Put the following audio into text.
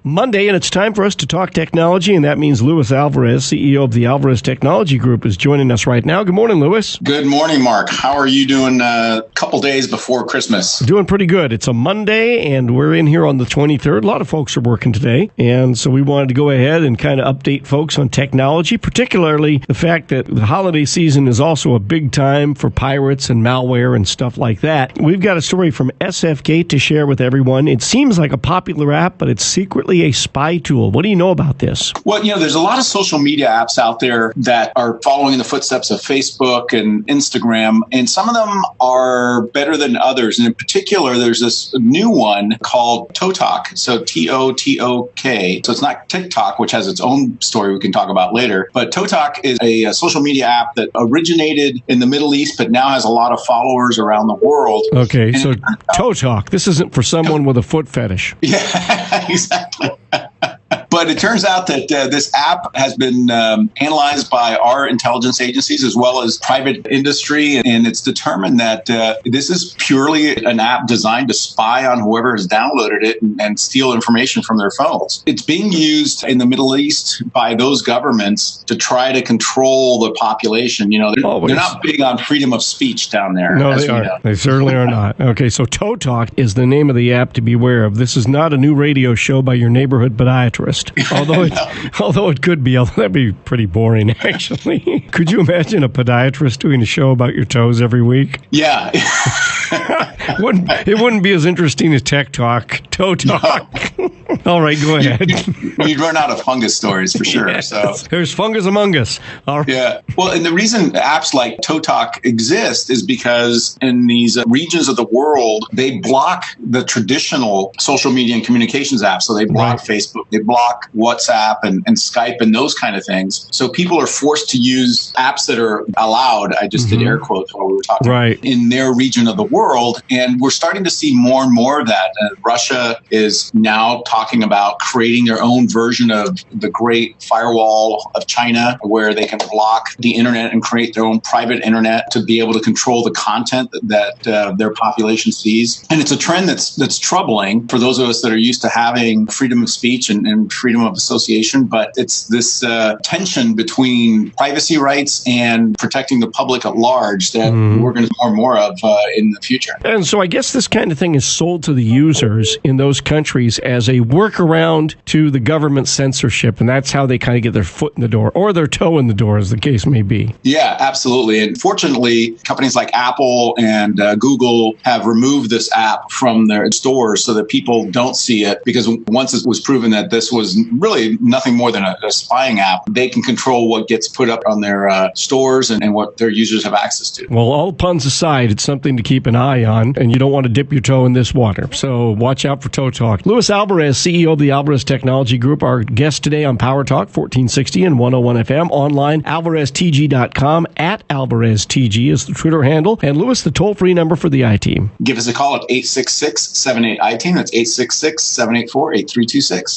Monday, and it's time for us to talk technology, and that means Luis Alvarez, CEO of the Alvarez Technology Group, is joining us right now. Good morning, Luis. Good morning, Mark. How are you doing a couple days before Christmas? Doing pretty good. It's a Monday, and we're in here on the 23rd. A lot of folks are working today, and so we wanted to go ahead and kind of update folks on technology, particularly the fact that the holiday season is also a big time for pirates and malware and stuff like that. We've got a story from SFGate to share with everyone. It seems like a popular app, but it's secretly a spy tool. What do you know about this? Well, there's a lot of social media apps out there that are following in the footsteps of Facebook and Instagram, and some of them are better than others. And in particular, there's this new one called Totok, so T-O-T-O-K. So it's not TikTok, which has its own story we can talk about later, but Totok is a social media app that originated in the Middle East, but now has a lot of followers around the world. Okay, so Totok, this isn't for someone with a foot fetish. Yeah, exactly. But it turns out that this app has been analyzed by our intelligence agencies as well as private industry, and it's determined that this is purely an app designed to spy on whoever has downloaded it and steal information from their phones. It's being used in the Middle East by those governments to try to control the population. They're not big on freedom of speech down there. No, they aren't. They certainly are not. Okay, so Totok is the name of the app to be aware of. This is not a new radio show by your neighborhood podiatrist. Although it could be, although that'd be pretty boring, actually. Could you imagine a podiatrist doing a show about your toes every week? Yeah. It wouldn't be as interesting as Tech Talk, Toe Talk. No. All right, go ahead. You'd run out of fungus stories for sure. Yes. So there's fungus among us. All right. Yeah. Well, and the reason apps like Totok exist is because in these regions of the world, they block the traditional social media and communications apps. So they block Facebook, they block WhatsApp and Skype and those kind of things. So people are forced to use apps that are allowed. I just did air quotes while we were talking. Right. In their region of the world. And we're starting to see more and more of that. Russia is now talking about creating their own version of the Great Firewall of China, where they can block the internet and create their own private internet to be able to control the content that their population sees. And it's a trend that's troubling for those of us that are used to having freedom of speech and freedom of association. But it's this tension between privacy rights and protecting the public at large that we're going to see more and more of in the future. And so I guess this kind of thing is sold to the users in those countries as a workaround to the government censorship, and that's how they kind of get their foot in the door or their toe in the door, as the case may be. Yeah, absolutely. And fortunately, companies like Apple and Google have removed this app from their stores so that people don't see it, because once it was proven that this was really nothing more than a spying app, they can control what gets put up on their stores and what their users have access to. Well, all puns aside, it's something to keep an eye on, and you don't want to dip your toe in this water. So watch out for Toe Talk. Luis Alvarez, CEO of the Alvarez Technology Group, our guest today on Power Talk 1460 and 101 FM. Online, alvareztg.com. At AlvarezTG is the Twitter handle. And Luis, the toll-free number for the I-Team. Give us a call at 866-78-I-Team. That's 866-784-8326.